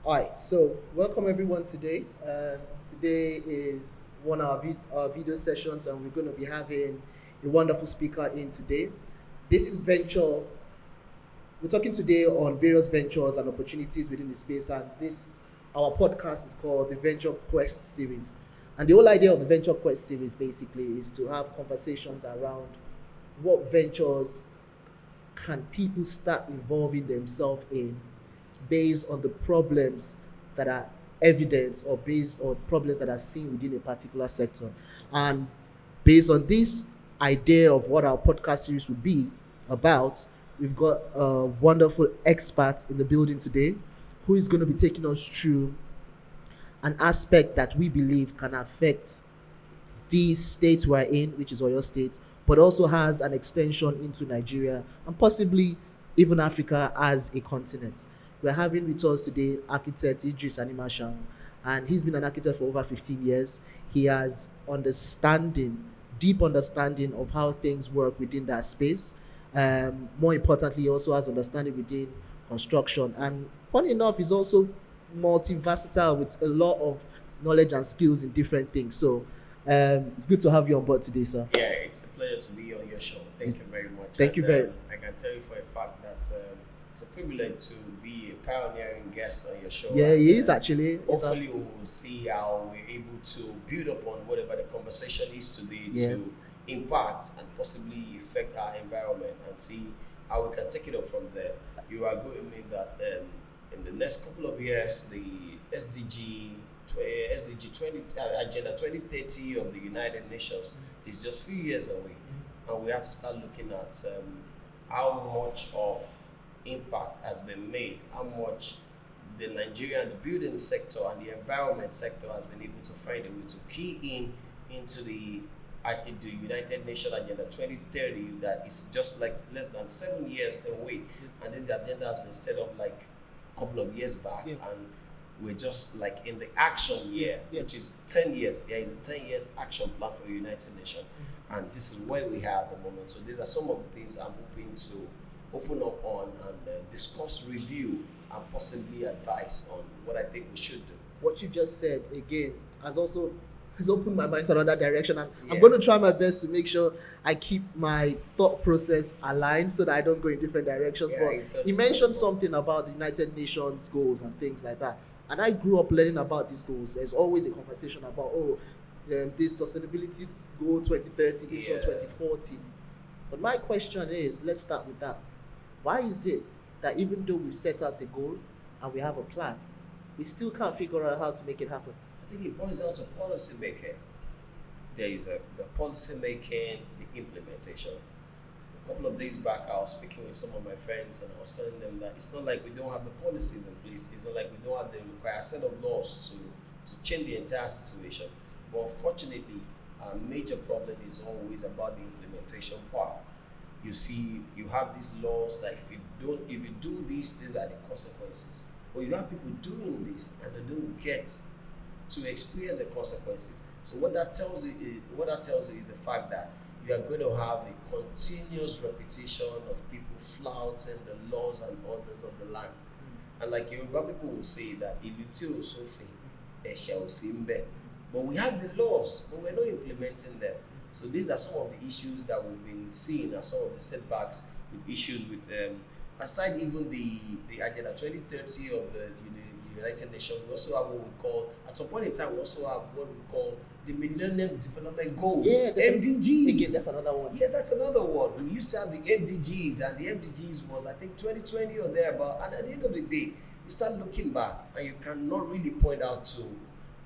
All right, so welcome everyone today. Today is one of our video sessions, and we're going to be having a wonderful speaker in today. This is venture. We're talking today on various ventures and opportunities within the space, and this our podcast is called the Venture Quest series. And the whole idea of the Venture Quest series basically is to have conversations around what ventures can people start involving themselves in based on the problems that are evident or based on problems that are seen within a particular sector. And based on this idea of what our podcast series will be about, we've got a wonderful expert in the building today who is going to be taking us through an aspect that we believe can affect the state we're in, which is Oyo State, but also has an extension into Nigeria and possibly even Africa as a continent. We're having with us today architect Idris Animasaun, and he's been an architect for over 15 years. He has deep understanding of how things work within that space. More importantly, he also has understanding within construction. And funny enough, he's also multi-versatile with a lot of knowledge and skills in different things. So it's good to have you on board today, sir. Yeah, it's a pleasure to be on your show. Thank you very much. Thank you very much. I can tell you for a fact that it's a privilege to be a pioneering guest on your show. Yeah, he is actually. Hopefully, we will see how we're able to build upon whatever the conversation is today Yes. to impact and possibly affect our environment and see how we can take it up from there. You agree with me that in the next couple of years, the SDG 20 Agenda 2030 of the United Nations is just few years away, and we have to start looking at how much of impact has been made, how much the Nigerian the building sector and the environment sector has been able to find a way to key into the United Nations Agenda 2030 that is just like less than 7 years away, and this agenda has been set up like a couple of years back, and we're just like in the action year, which is 10 years. There is a 10 years action plan for the United Nations, and this is where we are at the moment. So these are some of the things I'm hoping to open up on and discuss, review, and possibly advise on what I think we should do. What you just said again has opened my mind to another direction, and I'm going to try my best to make sure I keep my thought process aligned so that I don't go in different directions. But you mentioned something about the United Nations goals and things like that, and I grew up learning about these goals. There's always a conversation about this sustainability goal 2030, this one 2040. But my question is, let's start with that. Why is it that even though we've set out a goal and we have a plan, we still can't figure out how to make it happen? I think it boils down to policy making. There is the policy making, the implementation. A couple of days back, I was speaking with some of my friends, and I was telling them that it's not like we don't have the policies in place. It's not like we don't have the required set of laws to change the entire situation. But unfortunately, our major problem is always about the implementation part. You see, you have these laws that if you do this, these are the consequences. But you have people doing this and they don't get to experience the consequences. So what that tells you is the fact that you are going to have a continuous repetition of people flouting the laws and orders of the land. And like Yoruba people will say that iluti osofe, esha osimbe. But we have the laws, but we're not implementing them. So these are some of the issues that we've been seeing as some of the setbacks with issues with aside even the Agenda 2030 of the United Nations. We also have what we call, at some point in time, we also have what we call the Millennium Development Goals, MDGs. Again, that's another one. Yes, that's another one. We used to have the MDGs, and the MDGs was, I think, 2020 or thereabout. And at the end of the day, you start looking back, and you cannot really point out to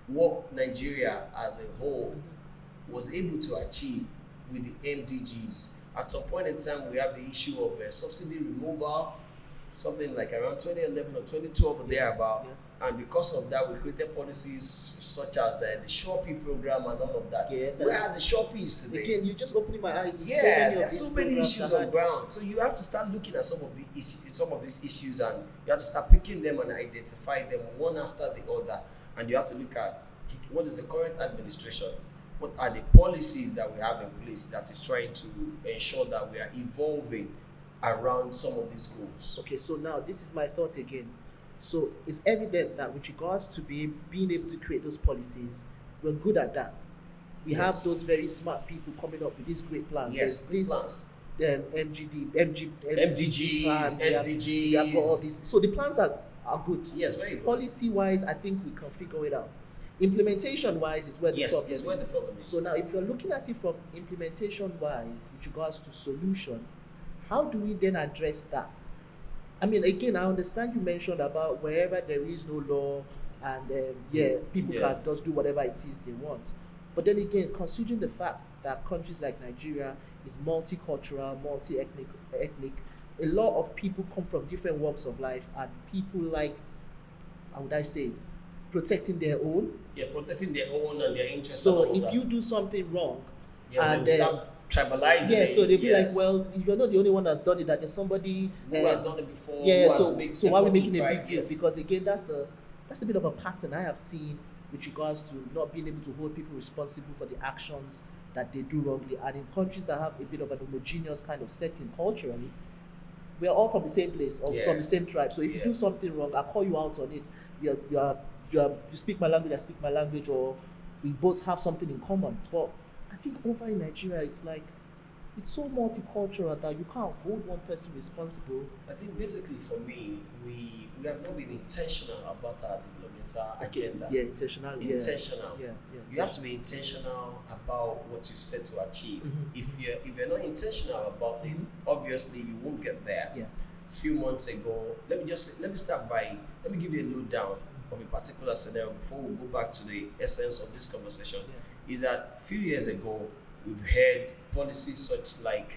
what Nigeria as a whole was able to achieve with the MDGs. At some point in time, we have the issue of subsidy removal, something like around 2011 or 2012 or thereabout. Yes. And because of that, we created policies such as the Shopee program and all of that. Where are the Shopees today? Again, you're just opening my eyes to so many issues on ground. So you have to start looking at some of these issues, and you have to start picking them and identify them one after the other. And you have to look at what is the current administration, what are the policies that we have in place that is trying to ensure that we are evolving around some of these goals. Okay, so now this is my thought again. So it's evident that with regards to being able to create those policies, we're good at that. We have Yes. those very smart people coming up with these great plans. Yes, There's this plans. MDG plan, MDGs, we have got all these. SDGs. So the plans are good. Yes, very good. Policy wise, I think we can figure it out. Implementation wise is where the Yes, problem is where the problem is. So now, if you're looking at it from implementation wise, with regards to solution, how do we then address that? I mean, again, I understand you mentioned about wherever there is no law, and people Yeah. can just do whatever it is they want. But then again, considering the fact that countries like Nigeria is multicultural, ethnic, a lot of people come from different walks of life, and people like, how would I say it, protecting their own. Yeah, protecting their own and their interests. So and all if that. you do something wrong, yes, and they will start tribalizing. yeah, it, so they'll be yes. like, well, you're not the only one that's done it. That there's somebody who has done it before. yeah, who has so made why are we effort to making a try, big deal? yes. Because again, that's a bit of a pattern I have seen with regards to not being able to hold people responsible for the actions that they do wrongly. And in countries that have a bit of an homogeneous kind of setting culturally, we're all from the same place or Yeah. from the same tribe. So if you Yeah. do something wrong, I call you out on it. You speak my language, I speak my language, or we both have something in common. But I think over in Nigeria, it's like, it's so multicultural that you can't hold one person responsible. I think basically for me, we have not been intentional about our developmental agenda. Yeah, intentional. Yeah. Intentional. Yeah. You have to be intentional about what you set to achieve. Mhm. If you're not intentional about it, Mhm. obviously you won't get there. Yeah. A few months ago, let me give you a lowdown of a particular scenario before we go back to the essence of this conversation. Yeah. Is that a few years ago we've had policies such like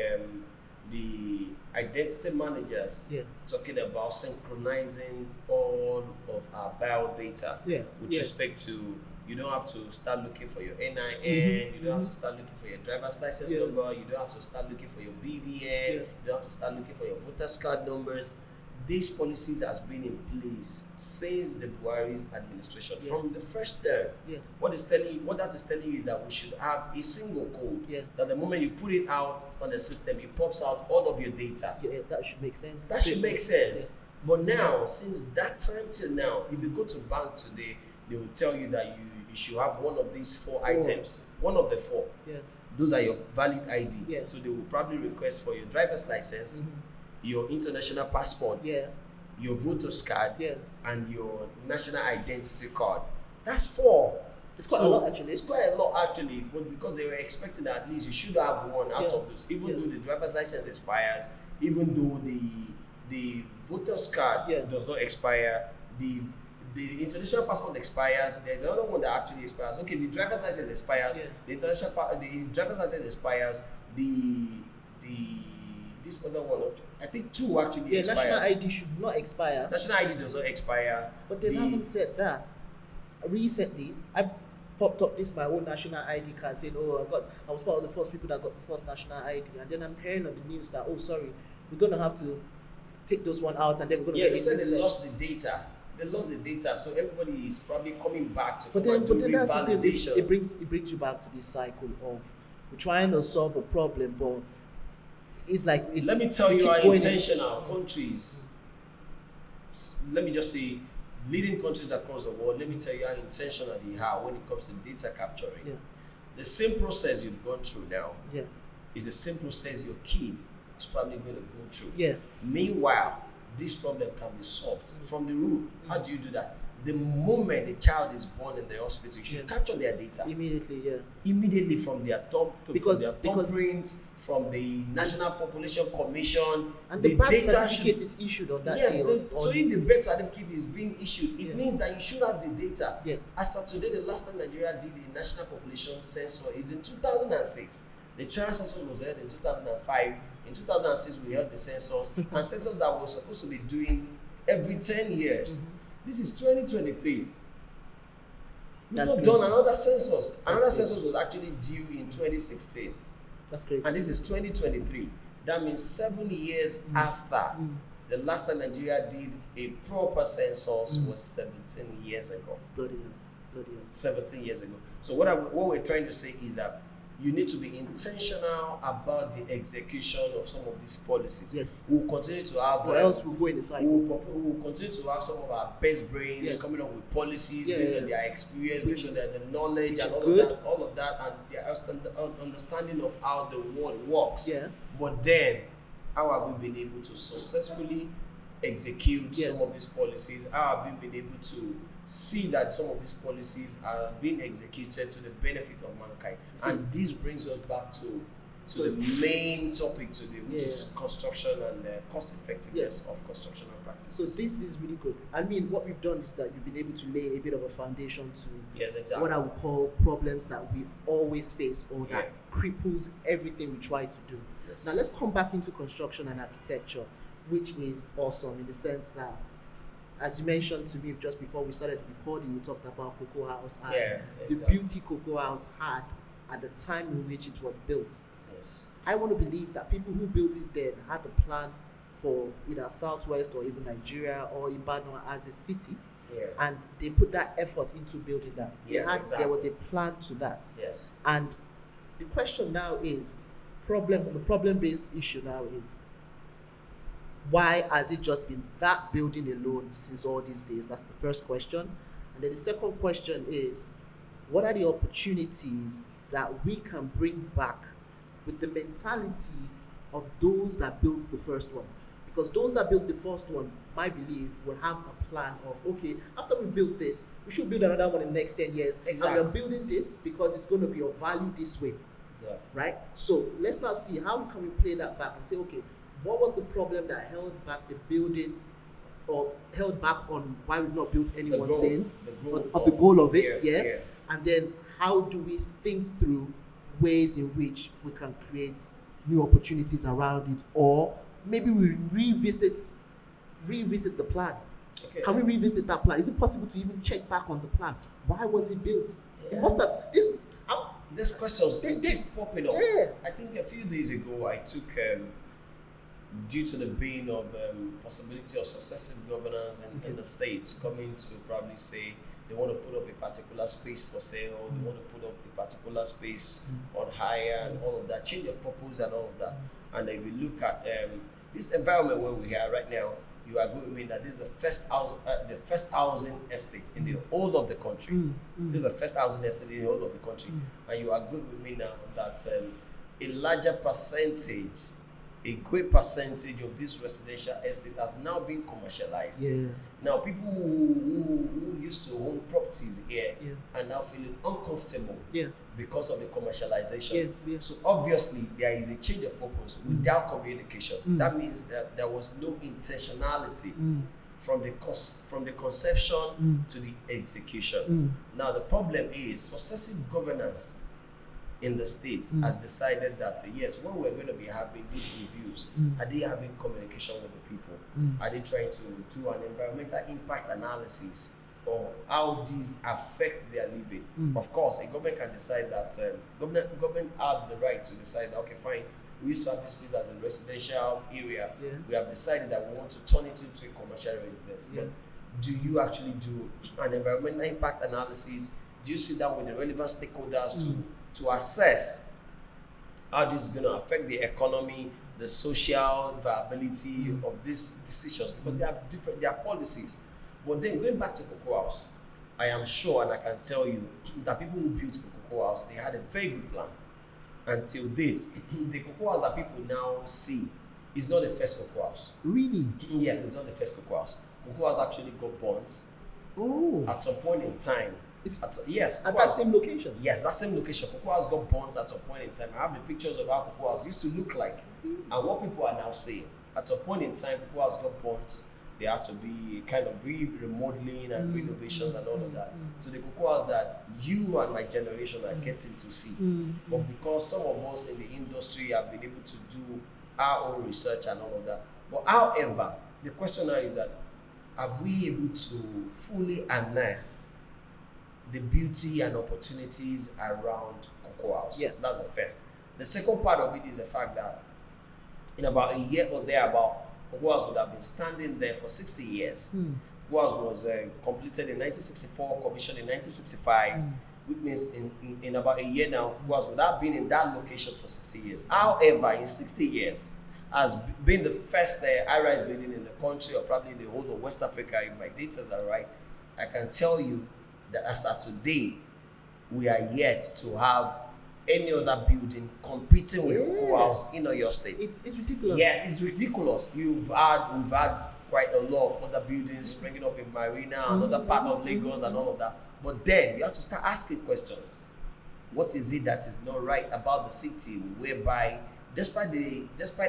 the identity managers Yeah. talking about synchronizing all of our bio data Yeah. with Yeah. respect to, you don't have to start looking for your NIN, Mhm. you don't have to start looking for your driver's license Yeah. number, you don't have to start looking for your BVN, Yeah. you don't have to start looking for your voter's card numbers. These policies has been in place since the Buhari's administration. Yes. From the first term, Yeah. what that is telling you is that we should have a single code. Yeah. That the moment you put it out on the system, it pops out all of your data. Yeah, that should make sense. That should make sense. But now, since that time till now, if you go to bank today, they will tell you that you should have one of these four items. One of the four. Yeah. Those are your valid ID. Yeah. So they will probably request for your driver's license, Mhm. your international passport, Yeah. your voter's card, Yeah. and your national identity card. That's four. It's quite a lot, actually. It's quite a lot actually, but because they were expecting that at least you should have one out Yeah. of those, even Yeah. though the driver's license expires, even though the voter's card Yeah. does not expire, the international passport expires. There's another one that actually expires. Okay, the driver's license expires. Yeah. The driver's license expires. This other one, I think two actually Yeah, expires. national ID should not expire. National ID does not expire. But they haven't said that. Recently, I popped up my own national ID card saying, "Oh, I was part of the first people that got the first national ID," and then I'm hearing on the news that, "Oh, sorry, we're gonna have to take those one out, and then we're gonna." Yes, get they said a new they set." lost the data. They lost the data, so everybody is probably coming back to But come then, and do that's the thing. revalidation. It brings you back to this cycle of we're trying to solve a problem, but it's like Let me tell it you keeps how going. intentional countries, let me just say, leading countries across the world, let me tell you how intentional they are when it comes to data capturing. Yeah. The same process you've gone through now Yeah. is the same process your kid is probably going to go through. Yeah. Meanwhile, this problem can be solved from the root. How do you do that? The moment a child is born in the hospital, you should Yeah. capture their data Immediately. Yeah. immediately from their Because- from their because- thumbprints, from the National Population Commission, And the birth data certificate should- is issued on that Yes, day. so if the birth certificate is being issued, it Yeah. means that you should have the data. Yeah. As of today, the last time Nigeria did the national population census is in 2006. The trial census was held in 2005. In 2006, we held the census, and census that we were supposed to be doing every 10 years. This is 2023. We've That's not crazy. done another census. Another crazy. census was actually due in 2016. That's crazy. And this is 2023. That means 7 years after the last time Nigeria did a proper census was 17 years ago. Bloody hell. 17 years ago. So what we're trying to say is that you need to be intentional about the execution of some of these policies. Yes. We'll continue to have, or else we'll go in the cycle. we'll continue to have some of our best brains Yes. coming up with policies Yeah, based yeah. on their experience, Which based is- on their knowledge, which and is all good. of that, and their understanding of how the world works. Yeah. But then, how have we been able to successfully execute Yeah. some of these policies? How have we been able to see that some of these policies are being executed to the benefit of mankind? And this brings us back to the main topic today, which is construction and cost effectiveness of constructional So practices. this is really good. I mean, what we've done is that you've been able to lay a bit of a foundation to Yes, exactly. what I would call problems that we always face or that cripples everything we try to do. Yes. Now let's come back into construction and architecture, which is awesome in the sense that, as you mentioned to me just before we started recording, you talked about Cocoa House and the exactly. beauty Cocoa House had at the time in which it was built. Yes. I want to believe that people who built it then had a plan for either Southwest or even Nigeria or Ibadan as a city, Yeah. and they put that effort into building that. Yeah, There was a plan to that. Yes. And the question now is, the problem-based issue now is, why has it just been that building alone since all these days? That's the first question. And then the second question is, what are the opportunities that we can bring back with the mentality of those that built the first one? Because those that built the first one, I believe, will have a plan of, okay, after we build this, we should build another one in the next 10 years. Exactly. And we're building this because it's going to be of value this way. Yeah. Right? So let's now see how can we play that back and say, okay, what was the problem that held back the building or held back on why we've not built anyone goal- since, the goal of the goal of it, yeah, yeah? yeah. And then how do we think through ways in which we can create new opportunities around it, or maybe we revisit the plan. Okay. Can we revisit that plan? Is it possible to even check back on the plan? Why was it built? Yeah. It must have These questions They- keep popping up. Yeah. I think a few days ago I took, due to the being of possibility of successive governance in the states coming to probably say they want to put up a particular space for sale, they want to put up a particular space on hire and all of that, change of purpose and all of that. And if you look at this environment where we are right now, you agree with me that this is the first housing estate in the whole of the country. This is the first housing estate in the whole of the country. And you agree with me now that a larger percentage, a great percentage of this residential estate has now been commercialized. Yeah. Now, people who used to own properties here Yeah. are now feeling uncomfortable Yeah. because of the commercialization. Yeah, yeah. So obviously, there is a change of purpose without communication. That means that there was no intentionality from the conception to the execution. Now, the problem is successive governance in the states has decided that yes, when we're going to be having these reviews, are they having communication with the people? Are they trying to do an environmental impact analysis of how these affect their living? Of course, a government can decide that government have the right to decide that, okay, fine, we used to have this place as a residential area. Yeah. We have decided that we want to turn it into a commercial residence. Yeah. But do you actually do an environmental impact analysis? Do you sit down with the relevant stakeholders to assess how this is going to affect the economy, the social viability of these decisions? Because they are policies. But then going back to Cocoa House, I am sure and I can tell you that people who built Cocoa House, they had a very good plan. Until date, the Cocoa House that people now see is not the first Cocoa House. Really? Yes, it's not the first Cocoa House. Cocoa House actually got burnt Oh. at some point in time. Yes, At Cocoa that House- same location? Yes, that same location. Cocoa House got burnt at some point in time. I have the pictures of how Cocoa House used to look like and what people are now saying. At a point in time, Cocoa House got burnt. There has to be kind of remodeling and renovations and all of that. So the Cocoa House that you and my generation are getting to see. But because some of us in the industry have been able to do our own research and all of that. But however, the question now is that, have we able to fully harness the beauty and opportunities around Cocoa House? Yeah. That's the first. The second part of it is the fact that in about a year or thereabout, Cocoa House would have been standing there for 60 years. Cocoa House was completed in 1964, commissioned in 1965. which means in about a year now, who has without being in that location for 60 years. However, in 60 years, as being the first high-rise building in the country, or probably in the whole of West Africa, if my data are right, I can tell you that as of today, we are yet to have any other building competing with Cocoa House in your state. It's ridiculous. Yes, it's ridiculous. We've had quite a lot of other buildings springing up in Marina, another part of Lagos, and all of that. But then you have to start asking questions. What is it that is not right about the city, whereby despite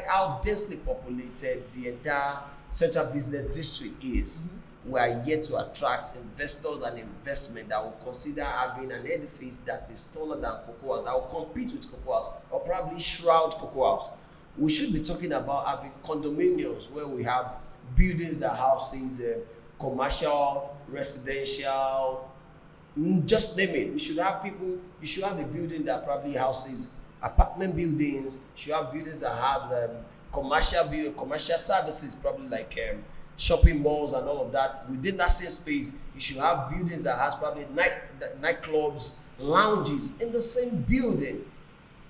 how densely populated the entire central business district is, we are yet to attract investors and investment that will consider having an edifice that is taller than Cocoa House, that will compete with Cocoa House, or probably shroud Cocoa House. We should be talking about having condominiums where we have buildings that houses commercial, residential, just name it. We should have people. You should have a building that probably houses apartment buildings. You should have buildings that have commercial services, probably like shopping malls and all of that. Within that same space, you should have buildings that has probably nightclubs, lounges in the same building.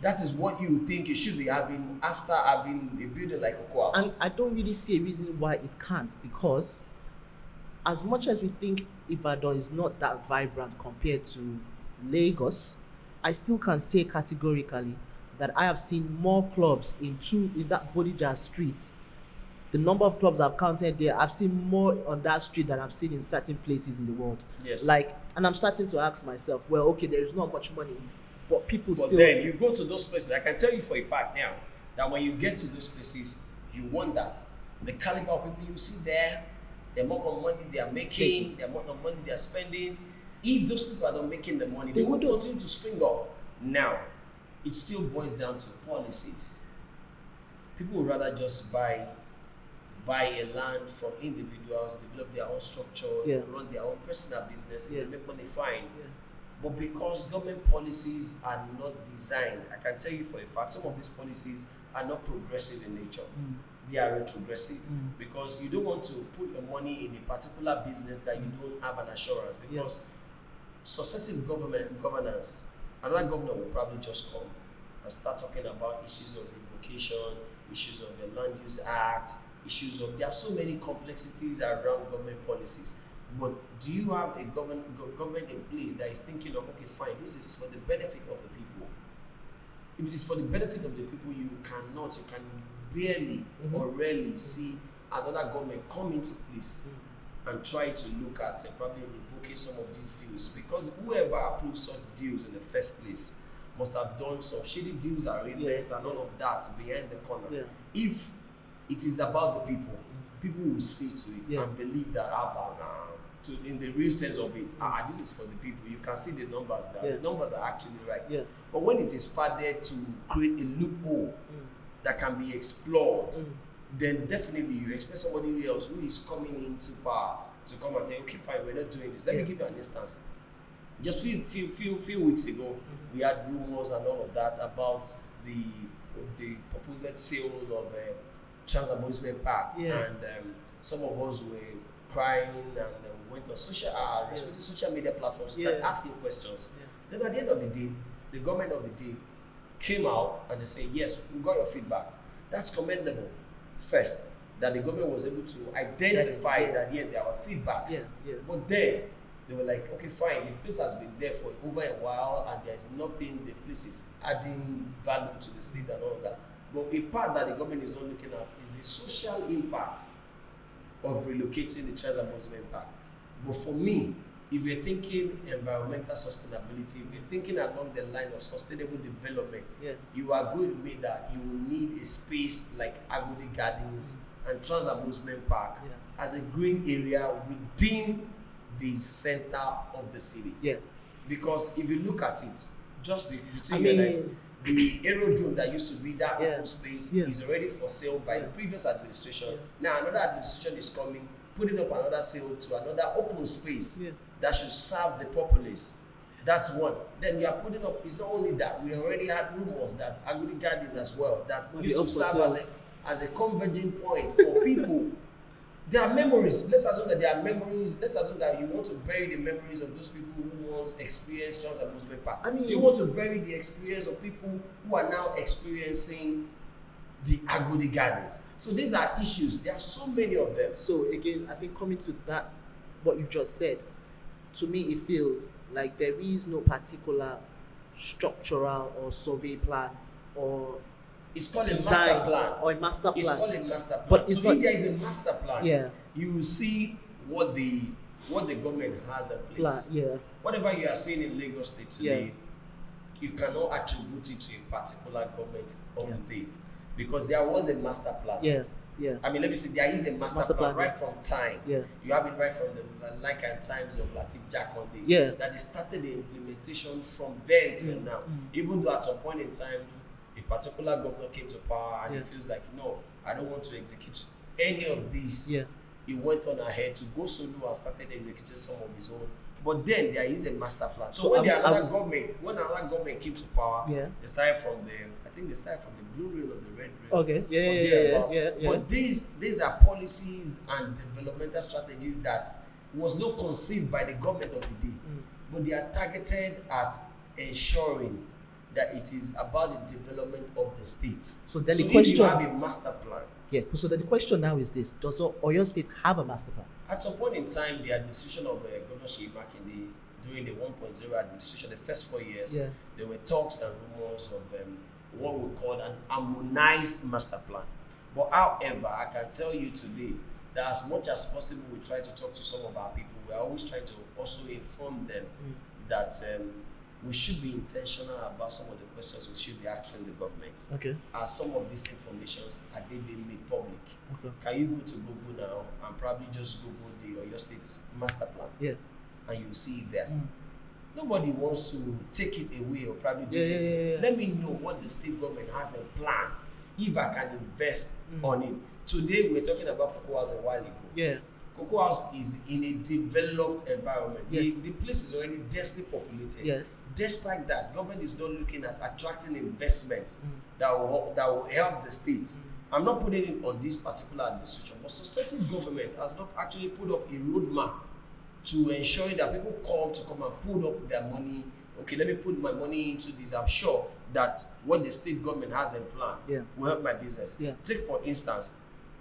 That is what you think you should be having after having a building like Cocoa House. And I don't really see a reason why it can't, because as much as we think Ibadan is not that vibrant compared to Lagos, I still can say categorically that I have seen more clubs in that Bodija street. The number of clubs I've counted there, I've seen more on that street than I've seen in certain places in the world. Yes. And I'm starting to ask myself, well, okay, there is not much money, but people still. But then you go to those places. I can tell you for a fact now that when you get to those places, you wonder the caliber of people you see there, the amount of money they are making, the amount of money they are spending. If those people are not making the money, they will continue to spring up. Now, it still boils down to policies. People would rather just buy a land from individuals, develop their own structure, run their own personal business, and make money fine. Yeah. But because government policies are not designed, I can tell you for a fact, some of these policies are not progressive in nature. They are retrogressive, because you don't want to put your money in a particular business that you don't have an assurance, because successive governance, another governor will probably just come and start talking about issues of revocation, issues of the Land Use Act, there are so many complexities around government policies. But do you have a government in place that is thinking of, okay, fine, this is for the benefit of the people? If it is for the benefit of the people, you can barely or rarely see another government come into place and try to look at and probably revoking some of these deals, because whoever approved such deals in the first place must have done some shady deals arrangement and all of that behind the corner. If it is about the people, people will see to it and believe that in the real sense of it, this is for the people. You can see the numbers there. The numbers are actually right. But when it is padded to create a loophole that can be explored, then definitely you expect somebody else who is coming into power to come and say, okay, fine, we're not doing this. Let me give you an instance. Just few weeks ago, we had rumors and all of that about the proposed sale of Trans Amusement Park, and some of us were crying and we went on respective social media platforms, started asking questions. Then at the end of the day, the government of the day came out and they said, yes, we got your feedback. That's commendable. First, that the government was able to identify that yes, there were feedbacks. But then they were like, okay, fine, the place has been there for over a while and there's nothing, the place is adding value to the state and all of that. But a part that the government is not looking at is the social impact of relocating the Trans Amusement Park. But for me, if you're thinking environmental sustainability, if you're thinking along the line of sustainable development, you agree with me that you will need a space like Agodi Gardens and Trans Amusement Park as a green area within the center of the city. Because if you look at it, just between the aerodrome that used to be that open space is already for sale by the previous administration. Now another administration is coming, putting up another sale to another open space that should serve the populace. That's one. Then we are putting up, it's not only that, we already had rumors that Agudi Gardens as well, that used to serve as a converging point for people There are memories. Let's assume that there are memories. Let's assume that you want to bury the memories of those people who once experienced Trans Amusement Park. I mean, you want to bury the experience of people who are now experiencing the Agodi Gardens. So these are issues. There are so many of them. So again, I think coming to that, what you just said, to me it feels like there is no particular structural or survey plan or It's called a design master plan. or a master It's plan. called a master plan. But it's so not- if there is a master plan, Yeah. you will see what the government has in place. Yeah. Whatever you are seeing in Lagos State today, you cannot attribute it to a particular government of the day, because there was a master plan. Yeah. Yeah. I mean, let me say there is a master plan right from time. Yeah. You have it right from the like and times of Latif Jakonde. Yeah. That they started the implementation from then till now. Even though at some point in time, a particular governor came to power and he feels like, no, I don't want to execute any of these. Yeah. He went on ahead to go solo and started executing some of his own. But then there is a master plan. So when another government came to power, they started from the blue rail or the red rail. Okay. Yeah. But these are policies and developmental strategies that was not conceived by the government of the day, but they are targeted at ensuring that it is about the development of the state. So then the if question, you have a master plan. Yeah. So then the question now is this: does Oyo State have a master plan? At some point in time, the administration of Governor Seyi Makinde during the 1.0 administration, the first 4 years, there were talks and rumors of what we call an harmonized master plan. But however, I can tell you today that as much as possible, we try to talk to some of our people. We are always trying to also inform them that we should be intentional about some of the questions we should be asking the government. Okay. Are some of these informations, are they being made public? Okay. Can you go to Google now and probably just Google the Oyo State master plan? Yeah. And you see it there. Nobody wants to take it away or probably do it. Let me know what the state government has in plan if I can invest on it. Today we're talking about Cocoa House a while ago. Yeah. Cocoa House is in a developed environment. Yes. The place is already densely populated. Yes. Despite that, government is not looking at attracting investments that will help the state. I'm not putting it on this particular administration, but successive government has not actually put up a roadmap to ensuring that people come and put up their money. Okay, let me put my money into this. I'm sure that what the state government has in plan will help my business. Yeah. Take for instance,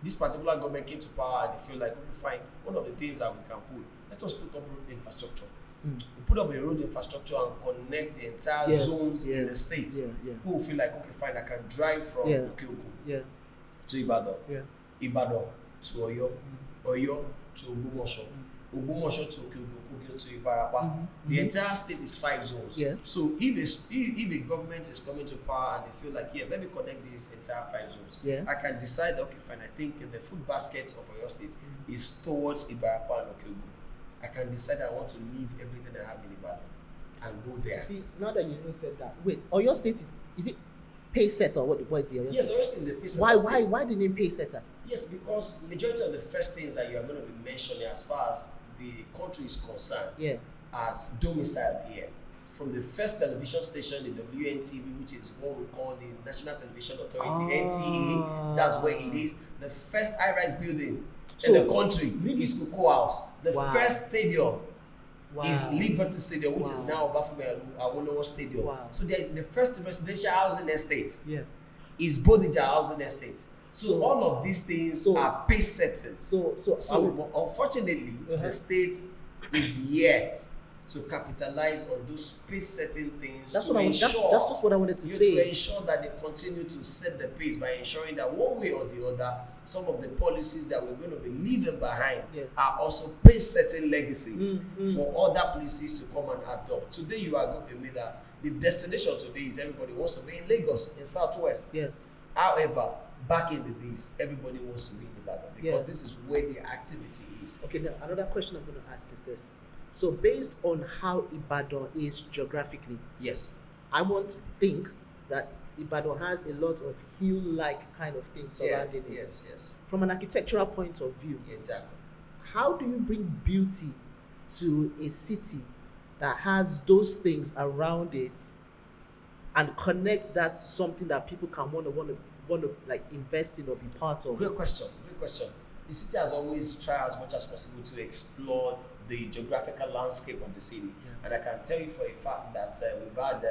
this particular government came to power and they feel like, okay, fine, one of the things that we can put, let us put up road infrastructure. We put up a road infrastructure and connect the entire zones in the state. People will feel like, okay, fine, I can drive from Okeogun to Ibadan, Ibadan to Oyo, Oyo to Ogbomoso, Ogbomoso to Okeogun to Ibarapa. The entire state is 5 zones. So if a government is coming to power and they feel like, yes, let me connect these entire 5 zones, I can decide, okay, fine, I think the food basket of Oyo State is towards Ibarapa and Okeogun. I can decide I want to leave everything I have in Ibadan and go there. See, now that you even said that, wait, Oyo State is it pay setter? What is the Oyo State? Yes, Oyo State is a pay setter. Why the name pay setter? Yes, because majority of the first things that you are going to be mentioning as far as the country is concerned, as domiciled here, from the first television station, the WNTV, which is what we call the National Television Authority, NTA, that's where it is. The first high-rise building in the country is Cocoa House. The first stadium is Liberty Stadium, which is now Obafemi Awolowo Stadium. So there is the first residential housing estate is Bodija Housing Estate. So all of these things are pace setting. So unfortunately, the state is yet to capitalize on those pace setting things. That's just what I wanted to say. To ensure that they continue to set the pace by ensuring that one way or the other, some of the policies that we're going to be leaving behind are also pace setting legacies for other places to come and adopt. Today you are going to admit that the destination today is everybody wants to be in Lagos, in Southwest. However, back in the days, everybody wants to be in Ibadan because this is where the activity is. Okay, now another question I'm going to ask is this. So based on how Ibadan is geographically, I want to think that Ibadan has a lot of hill-like kind of things surrounding it. Yes. From an architectural point of view, exactly. How do you bring beauty to a city that has those things around it and connect that to something that people can want to like invest in or be part of? Great question. the city has always tried as much as possible to explore the geographical landscape of the city. And I can tell you for a fact that we've had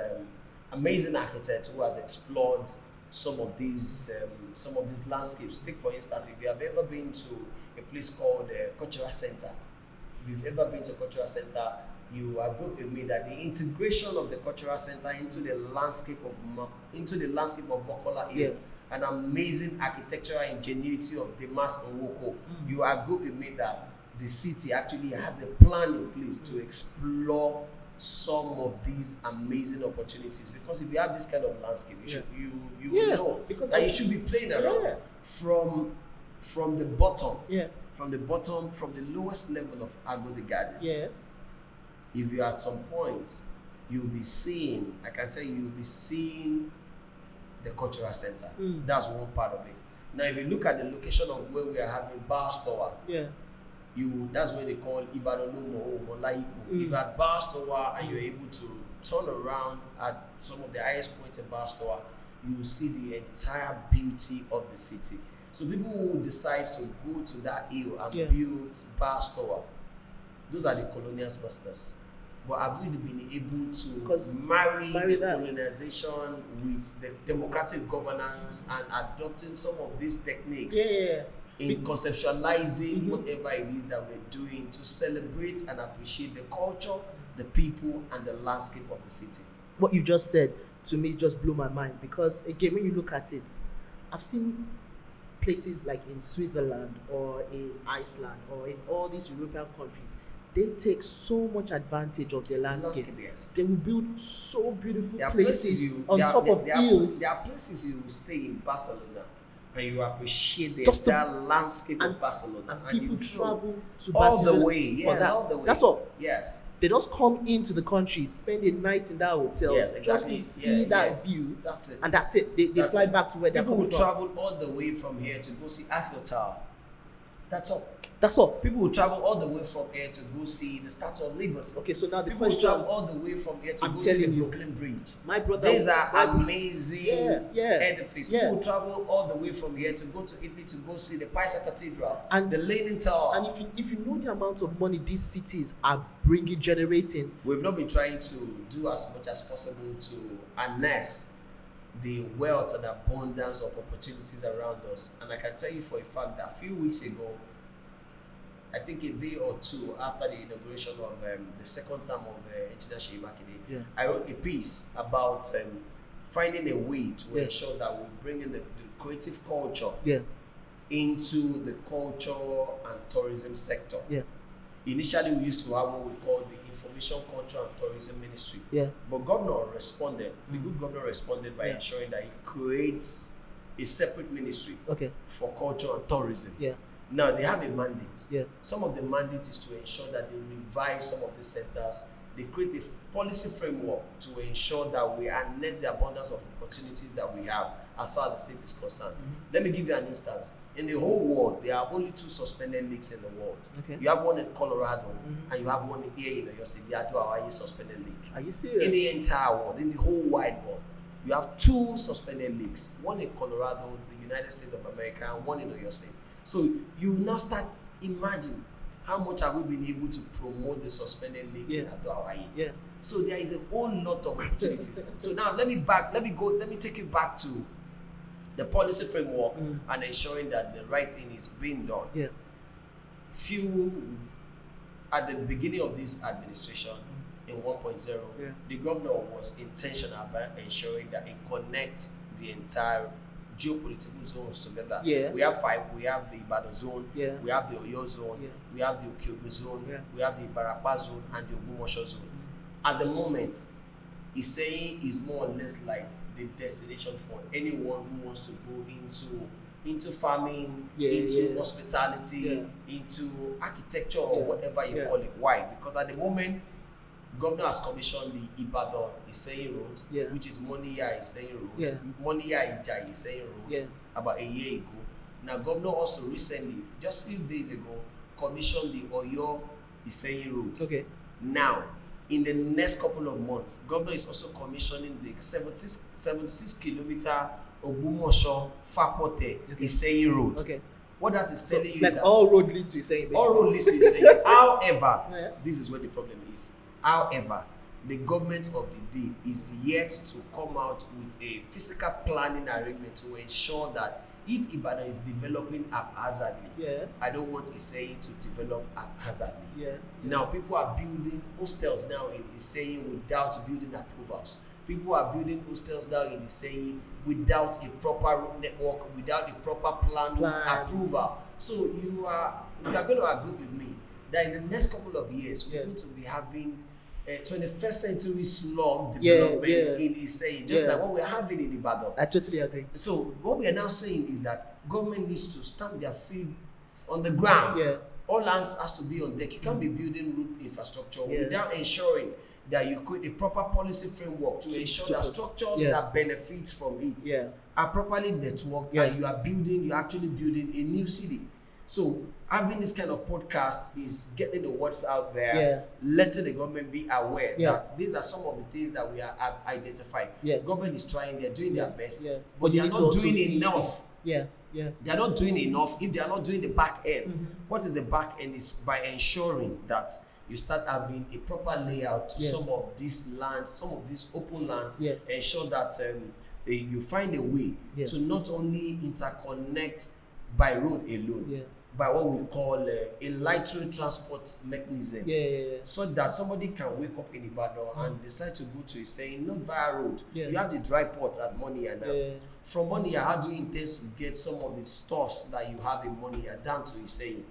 amazing architects who has explored some of these landscapes. Take for instance, if you have ever been to a place called Cultural Center, if you've ever been to Cultural Center, you are going to admit that the integration of the Cultural Center into the landscape of Mokola Hill, an amazing architectural ingenuity of Demas Nwoko, you are going to admit that the city actually has a plan in place to explore some of these amazing opportunities. Because if you have this kind of landscape, you know that you should be playing around from the bottom, from the lowest level of Agodi Gardens. If you are at some point, you'll be seeing, I can tell you'll be seeing the Cultural Center. That's one part of it. Now, if you look at the location of where we are having Bar Store, that's where they call Ibadan or Laipo. If you're at Bar Store and you're able to turn around at some of the highest points in Bar Store, you will see the entire beauty of the city. So people who decide to go to that hill and build Bar Store, those are the colonial masters. But have we been able to marry the colonization with the democratic governance and adopting some of these techniques in conceptualizing whatever it is that we're doing to celebrate and appreciate the culture, the people, and the landscape of the city? What you just said to me just blew my mind, because again, when you look at it, I've seen places like in Switzerland or in Iceland or in all these European countries. They take so much advantage of the landscape. They will build so beautiful places on top of hills. There are places you will stay in Barcelona and you appreciate the entire landscape of Barcelona. And people travel to all Barcelona the way. Yes, all the way. That's all. Yes. They just come into the country, spend a night in that hotel, just to see that view. That's it. And that's it. They fly back to where they're coming from. People will travel all the way from here to go see Eiffel Tower. That's all. That's all. People will travel all the way from here to go see the Statue of Liberty. Okay, so now the people question, will travel all the way from here to go see the Brooklyn Bridge. My brother, these are amazing edifices. Yeah. People will travel all the way from here to go to Italy to go see the Pisa Cathedral and the Leaning Tower. And if you know the amount of money these cities are generating, we've not been trying to do as much as possible to harness the wealth and abundance of opportunities around us. And I can tell you for a fact that a few weeks ago, I think a day or two after the inauguration of the second term of Engineer Seyi Makinde, I wrote a piece about finding a way to ensure that we bring in the creative culture into the culture and tourism sector. Initially, we used to have what we call the Information Culture and Tourism Ministry. But governor responded. The good governor responded by ensuring that he creates a separate ministry for culture and tourism. Now they have a mandate. Some of the mandate is to ensure that they revive some of the centers. They create a policy framework to ensure that we harness the abundance of opportunities that we have as far as the state is concerned. Let me give you an instance. In the whole world, there are only 2 suspended lakes in the world. You have one in Colorado and you have one here in your state, the Ado-Hawaii suspended lake. Are you serious? In the entire world, in the whole wide world, you have 2 suspended lakes. One in Colorado, the United States of America, and one in your state. So you now start imagine how much have we been able to promote the suspended lake in Ado-Hawaii. So there is a whole lot of opportunities. So now let me take it back to the policy framework and ensuring that the right thing is being done. At the beginning of this administration in 1.0, the governor was intentional about ensuring that it connects the entire geopolitical zones together. We have 5. We have the Ibadan zone, we have the Oyo zone, we have the Okiogo zone, we have the Ibarapa zone, and the Ogumosho zone. At the moment, he's saying is more or less like the destination for anyone who wants to go into farming, into hospitality, into architecture or whatever you call it. Why? Because at the moment, governor has commissioned the Ibadan Iseyin Road, which is Moniya Iseyin Road, Moniya Ija Iseyin Road, about a year ago. Now, governor also recently, just a few days ago, commissioned the Oyo Iseyin Road. Now, in the next couple of months, governor is also commissioning the 76 kilometer Ogumosho Fapote Iseyin Road. What that is So telling it's you like is that all road leads to Hussein, basically. all road leads to Hussein. However, Yeah. this is where the problem is. However, the government of the day is yet to come out with a physical planning arrangement to ensure that if Ibadan is developing haphazardly, Yeah. I don't want Hussein to develop haphazardly. Yeah. Now, people are building hostels now in Hussein without building approvals. People are building hostels now in Hussein without a proper road network, without a proper planning approval. So you are going to agree with me that in the next couple of years, we're going to be having a 21st century slum development in Hussein, just like what we're having in Ibadan. I totally agree. So what we are now saying is that government needs to stamp their feet on the ground. Yeah. All lands has to be on deck. You can't be building road infrastructure without ensuring that you create a proper policy framework to ensure that structures that benefit from it are properly networked and you're actually building a new city. So having this kind of podcast is getting the words out there, letting the government be aware that these are some of the things that we have identified. Government is trying, they're doing their best, but they are not doing enough. They are not doing enough if they are not doing the back end. What is the back end is by ensuring that you start having a proper layout to some of these lands, some of these open lands, ensure that you find a way to not only interconnect by road alone, by what we call a light rail transport mechanism, so that somebody can wake up in Ibadan and decide to go to Hussein, not via road. You have the dry port at Moniya now. From Moniya, how do you intend to get some of the stuffs that you have in Moniya down to Hussein?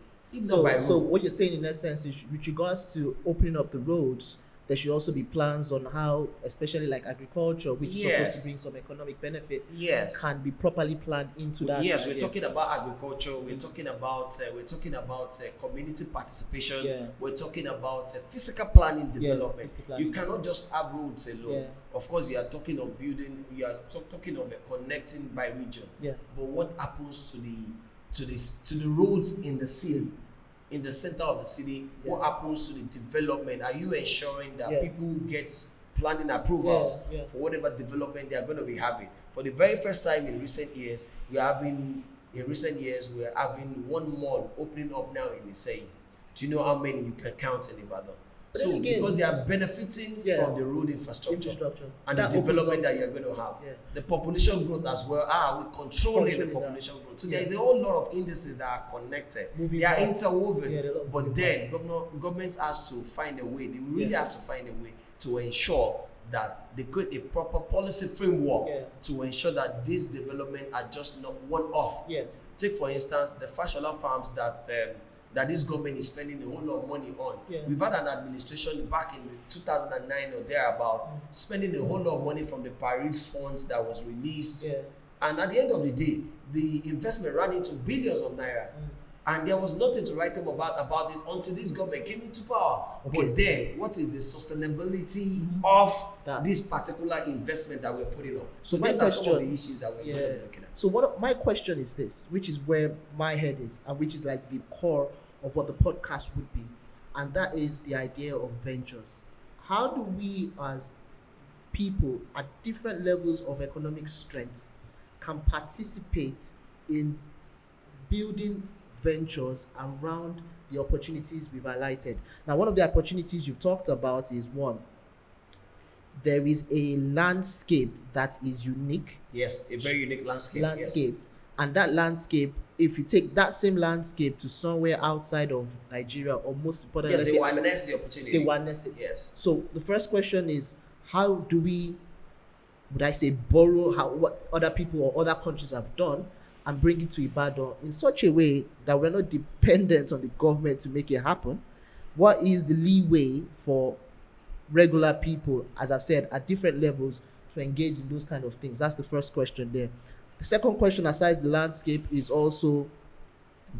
So what you're saying in essence is with regards to opening up the roads, there should also be plans on how, especially like agriculture, which is supposed to bring some economic benefit, can be properly planned into that. Yes, we're talking about agriculture. We're talking about community participation. We're talking about physical planning development. You cannot just have roads alone. Of course, you are talking of building. You are talking of connecting by region. But what happens to the roads in the city? In the center of the city, what happens to the development? Are you ensuring that people get planning approvals for whatever development they are going to be having? For the very first time in recent years, we're having one mall opening up now in Hussein. Do you know how many you can count in Ibadan? So again, because they are benefiting from the road infrastructure and the development that you're going to have. The population growth as well. We're controlling the population growth. So there is a whole lot of indices that are connected. They are interwoven. But then government has to find a way. They really have to find a way to ensure that they create a proper policy framework to ensure that these development are just not one-off. Take for instance the Fashola farms that this government is spending a whole lot of money on. We've had an administration back in 2009 or thereabout spending a whole lot of money from the Paris funds that was released. And at the end of the day, the investment ran into billions of naira. And there was nothing to write about it until this government came into power. But then, what is the sustainability of this particular investment that we're putting on? So these are some of the issues that we're going to be looking at. So my question is this, which is where my head is, and which is like the core of what the podcast would be, and that is the idea of ventures. How do we as people at different levels of economic strength can participate in building ventures around the opportunities we've highlighted? Now, one of the opportunities you've talked about is one, there is a landscape that is unique. Yes, a very unique landscape. Yes. And that landscape, if you take that same landscape to somewhere outside of Nigeria, or most importantly, they will harness the opportunity. They will harness it. Yes. So the first question is, how do we, borrow what other people or other countries have done and bring it to Ibadan in such a way that we're not dependent on the government to make it happen? What is the leeway for regular people, as I've said, at different levels to engage in those kind of things? That's the first question there. The second question, aside the landscape, is also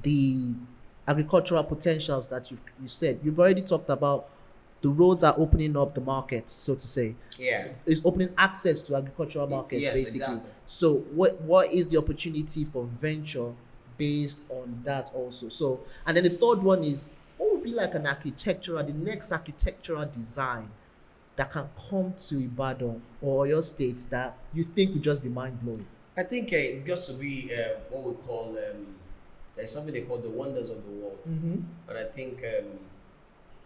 the agricultural potentials that you've said. You've already talked about the roads are opening up the markets, so to say. It's opening access to agricultural markets, basically. Exactly. So what is the opportunity for venture based on that also? So, and then the third one is, what would be like the next architectural design that can come to Ibadan or your state that you think would just be mind-blowing? I think it got to be what we call there's something they call the wonders of the world. Mm-hmm. And I think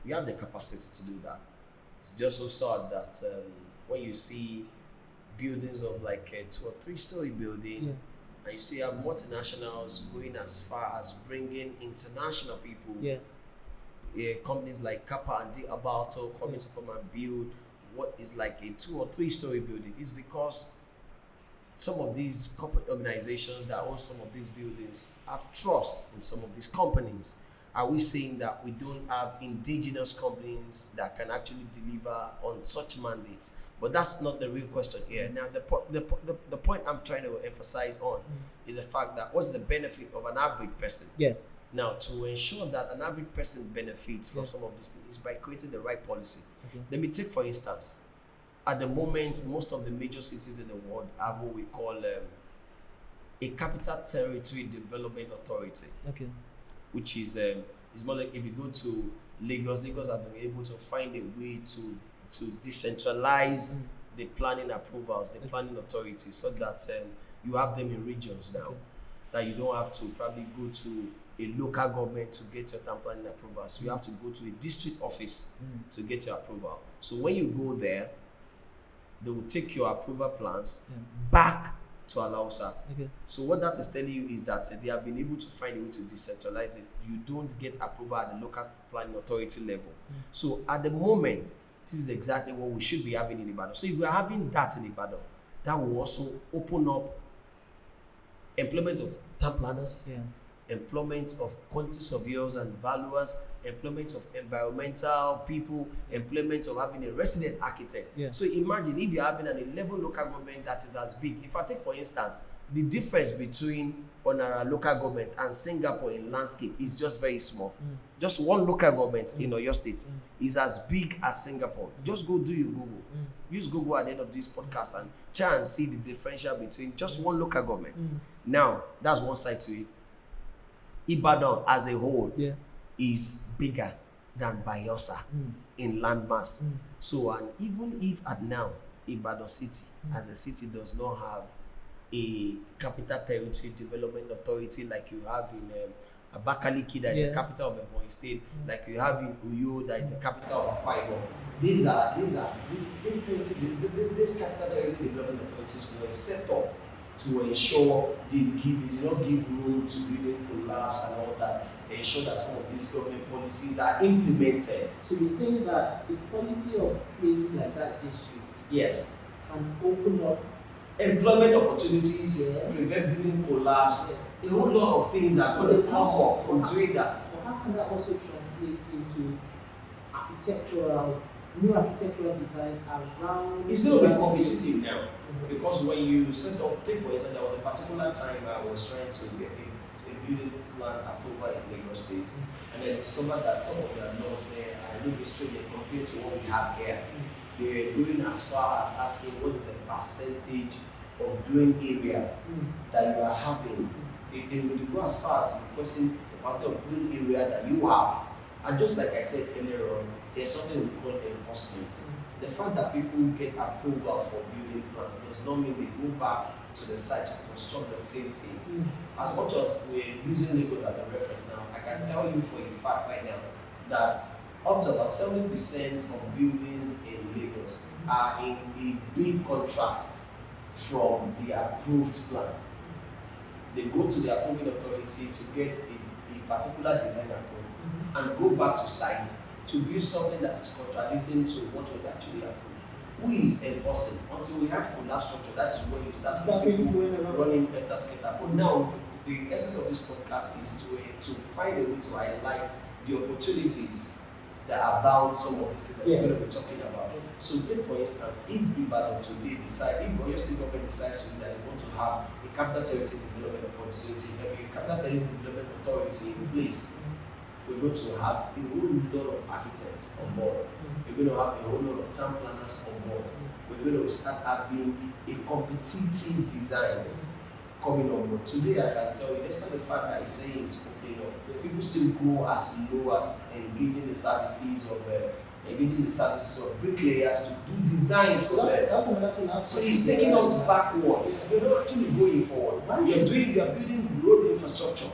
we have the capacity to do that. It's just so sad that when you see buildings of like a 2 or 3 story building, and you see how multinationals going as far as bringing international people, companies like Kappa and D Abalto coming to come and build what is like a 2 or 3 story building. Is because some of these corporate organizations that own some of these buildings have trust in some of these companies. Are we saying that we don't have indigenous companies that can actually deliver on such mandates? But that's not the real question here. Now, the point I'm trying to emphasize on is the fact that what's the benefit of an average person? Now, to ensure that an average person benefits from some of these things is by creating the right policy. Let me take, for instance, at the moment, most of the major cities in the world have what we call a capital territory development authority. Which is it's more like if you go to Lagos have been able to find a way to decentralize the planning approvals, the planning authority, so that you have them in regions now, that you don't have to probably go to a local government to get your town planning approvals. You have to go to a district office to get your approval. So when you go there, they will take your approval plans back to Alausa. So what that is telling you is that they have been able to find a way to decentralize it. You don't get approval at the local planning authority level. So at the moment, this is exactly what we should be having in Ibadan. So if we are having that in Ibadan, that will also open up employment of town planners, employment of quantity surveyors and valuers, employment of environmental people, employment of having a resident architect. So imagine if you're having an 11 local government that is as big. If I take, for instance, the difference between Onara local government and Singapore in landscape is just very small. Just one local government in Oyo State is as big as Singapore. Just go do your Google. Use Google at the end of this podcast and try and see the differential between just one local government. Now, that's one side to it. Ibadan as a whole is bigger than Bayelsa in landmass. So, and even if at now Ibadan city as a city does not have a capital territory development authority like you have in Abakaliki, that is the capital of Ebonyi State, like you have in Uyo, that is the capital of Akwa Ibom. These capital territory development authorities were set up to ensure they do not give room to building collapse and all that. They ensure that some of these government policies are implemented. So you're saying that the policy of creating like that district can open up employment opportunities, prevent building collapse. A whole lot of things are going to come up from doing that. But how can that also translate into new architectural designs around? It's going to be competitive now, because when you set up, take for instance, there was a particular time I was trying to get a building plan approval in Lagos State, and I discovered that some of the laws there are a little bit stringent compared to what we have here. They were going as far as asking what is the percentage of green area that you are having. They will go as far as requesting the percentage of green area that you have. And just like I said earlier on, there's something we call enforcement. The fact that people get approval for building plans does not mean they go back to the site to construct the same thing. As much as we're using Lagos as a reference now, I can tell you for a fact right now that up to about 70% of buildings in Lagos are in the big contracts from the approved plans. They go to the approving authority to get a particular design approved and go back to site to build something that is contradicting to what was actually approved. Who is enforcing? Until we have collapse structure, that is when it starts running better skater. But now, the essence of this podcast is to find a way to highlight the opportunities that are bound some of these things that we're going to be talking about. So take for instance, if Ibadan today if Oyo State government decides to that they want to have a capital territory development opportunity, a capital territory development authority in place, we're going to have a whole lot of architects on board. We're going to have a whole lot of town planners on board. We're going to start having a competitive designs coming on board. Today I can tell you, despite the fact that it's saying it's opening up, people still go as low as engaging the services of bricklayers to do designs for them. That's another thing. So it's taking us backwards. We're not actually going forward. You're building road infrastructure.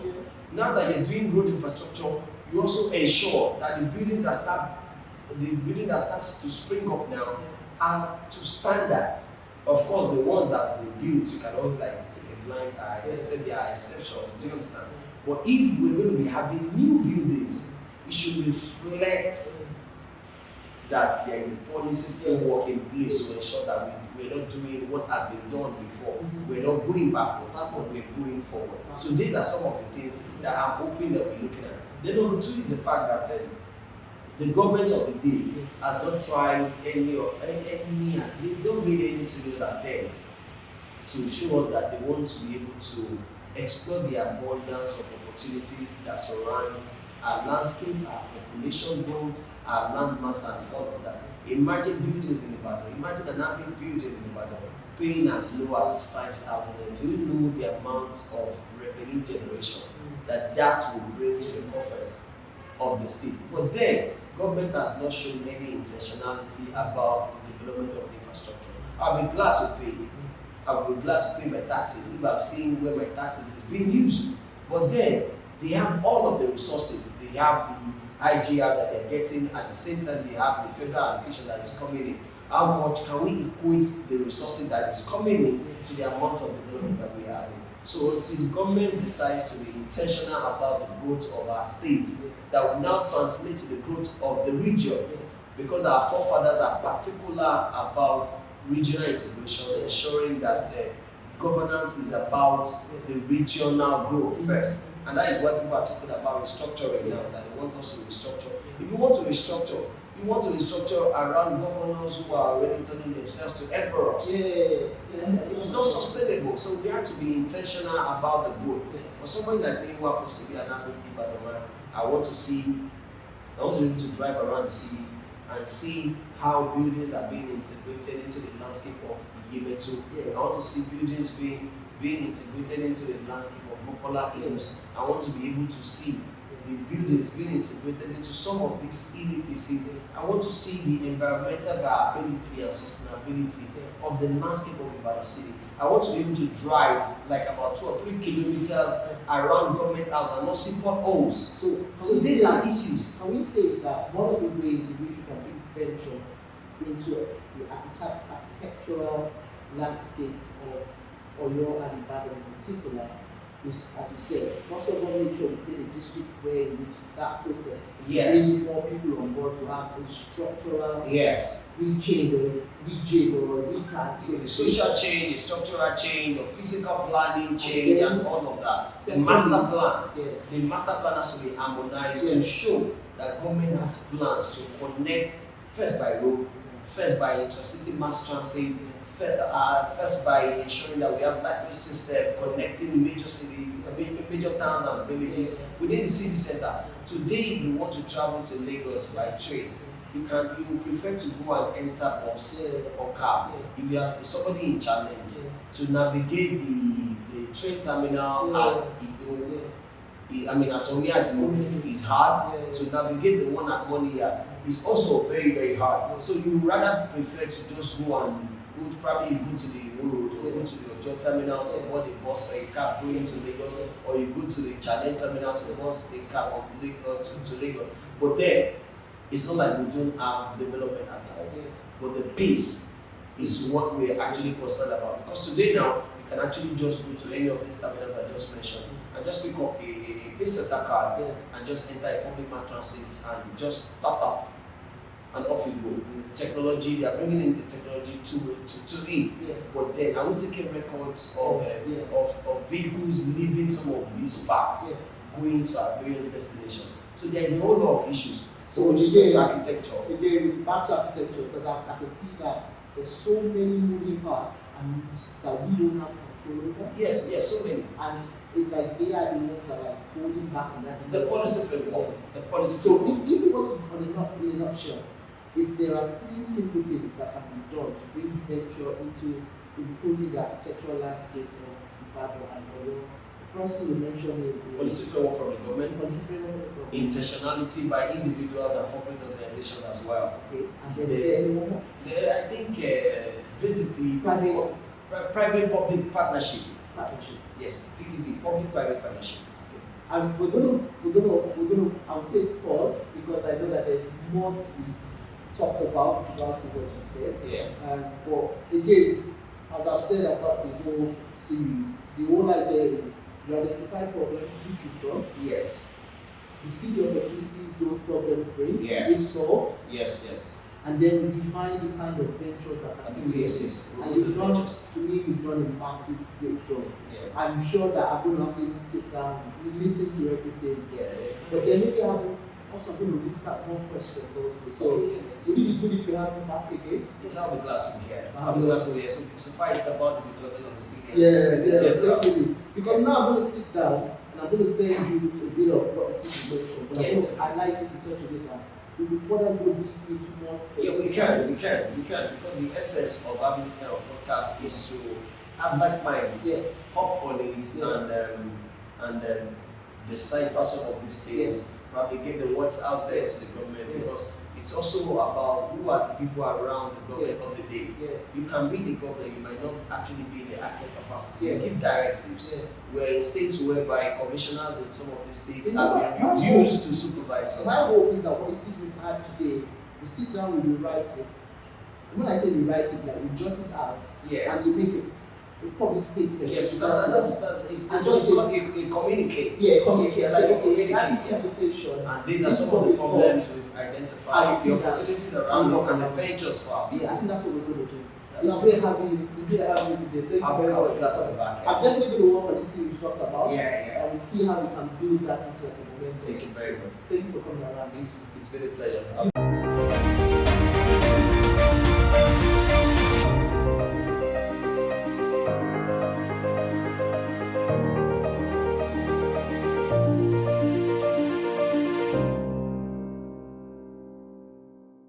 now that you're doing road infrastructure, you also ensure that the buildings that starts to spring up now are to standards. Of course, the ones that have been built, you can always like take a blind eye. Let's say there are exceptions. Do you understand? But if we're going to be having new buildings, it should reflect that there is a policy framework in place to ensure that we're not doing what has been done before. We're not going backwards, but we're going forward. So these are some of the things that I'm hoping that we're looking at. Then number two is the fact that the government of the day has not tried they've not made any serious attempts to show us that they want to be able to explore the abundance of opportunities that surrounds our landscape, our population growth, our land mass, and all of that. Imagine buildings in Ibadan. Imagine an average building in Ibadan paying as low as 5,000. Do you know the amount of revenue generation that will bring to the coffers of the state? But then, government has not shown any intentionality about the development of the infrastructure. I'll be glad to pay. I'll be glad to pay my taxes if I'm seeing where my taxes is being used. But then, they have all of the resources. They have the IGR that they're getting, at the same time they have the federal allocation that is coming in. How much can we equate the resources that is coming in to the amount of development that we are having? So until the government decides to be intentional about the growth of our states, that will now translate to the growth of the region, because our forefathers are particular about regional integration, ensuring that governance is about the regional growth first. And that is why people are talking about restructuring now, that they want us to restructure. If you want to restructure, you want to restructure around governors who are already turning themselves to emperors. It's not sustainable. So we have to be intentional about the good. For someone like me who happens to be an average Ibadan man, I want to be able to drive around the city and see how buildings are being integrated into the landscape of Yemetu. I want to see buildings being integrated into the landscape of Mokola Hills. I want to be able to see the buildings being integrated into some of these hilly places. I want to see the environmental viability and sustainability of the landscape of Ibadan City. I want to be able to drive like about 2 or 3 kilometers around government house and not see potholes. So these are issues. Can we say that one of the ways in which you can venture into the architectural landscape of Oyo and Ibadan in particular is, as you said, first of all, make sure we create a district where in which that process brings more people on board to have a structural region or recap. So the social change, the structural change, the physical planning change, and all of that. The master plan has to be harmonized to show that government has plans to connect first by road, first by intercity mass transit, first by ensuring that we have that system connecting major cities, major towns and villages within the city center. Today, if you want to travel to Lagos by train, you would prefer to go and enter bus or car. If you are somebody in challenge to navigate the train terminal at at Omiadu is hard. To navigate the one at Monia is also very, very hard. So you rather prefer to just go probably go to the road or go to the Ojo terminal to board a bus or a cab going to Lagos, or you go to the Challenge terminal to bus a cab or to Lagos. But then, it's not like we don't have development at all. But the pace is what we're actually concerned about. Because today now, you can actually just go to any of these terminals I just mentioned and just pick up a Pacesetter card and just enter a public mass transit and just tap up. And off you go. Technology, they are bringing in the technology to in. But then are we taking records of vehicles leaving some of these parks, going to our various destinations? So there is a whole lot of issues. So just back to architecture. Again, back to architecture, because I can see that there's so many moving parts and that we don't have control over. Yes, so many. And it's like they are the ones that are holding back on that. The policy framework. So if you want to, in a nutshell, if there are 3 simple things that can be done to bring venture into improving the architectural landscape of Ibadan and Oyo, the first thing you mentioned is policy framework from the government, intentionality by individuals and corporate organizations as well. Okay, and then is there any more? I think basically private-public partnership. Yes, PPP, public-private partnership. And I would say pause because I know that there's more to be talked about with regards to what you said. Yeah. But again, as I've said about the whole series, the whole idea is you identify problems which you've done. Yes. You see the opportunities those problems bring. Yeah. If solved. Yes. And then we define the kind of ventures that can be Yes. and you've done, to me, you've done a massive, great job. Yeah. I'm sure that I'm going to have to even sit down, listen to everything. Yeah. But then maybe I'm also going to list out more questions also. So would it be good if you have me back again? Yes, I'll be glad to be here. I'll be glad to be here. So far, it's about the development of the city. Definitely. Because now I'm going to sit down and I'm going to send you a bit of what it is you mentioned. But I'm going to highlight it in such a way that we will further go deep into more specific. Yeah, we can. Because the essence of having this kind of podcast is to have like minds, hop on it, and decipher some of these things. Probably get the words out there to the government because it's also about who are the people around the government of the day. You can be the governor, you might not actually be in the acting capacity. You give directives. We're in states whereby commissioners in some of these states have been reduced to supervise us. My hope is that what it is we've had today, we sit down, we rewrite it. And when I say rewrite it, like we jot it out and we make a public statement. Yes, that's a communicate. Yeah, communicate. Yes, Like, okay, communicate, that is yes. conversation. And these are some of the problems we've identified, the opportunities around us and the ventures for our people. Yeah, I think that's what we're going to do. It's great having you. It's great having you today. Thank you very much. Glad to be back. I'm definitely going to work on this thing we've talked about. Yeah. And we'll see how we can build that into a momentum. Thank you very much. Thank you for coming around. It's been a pleasure.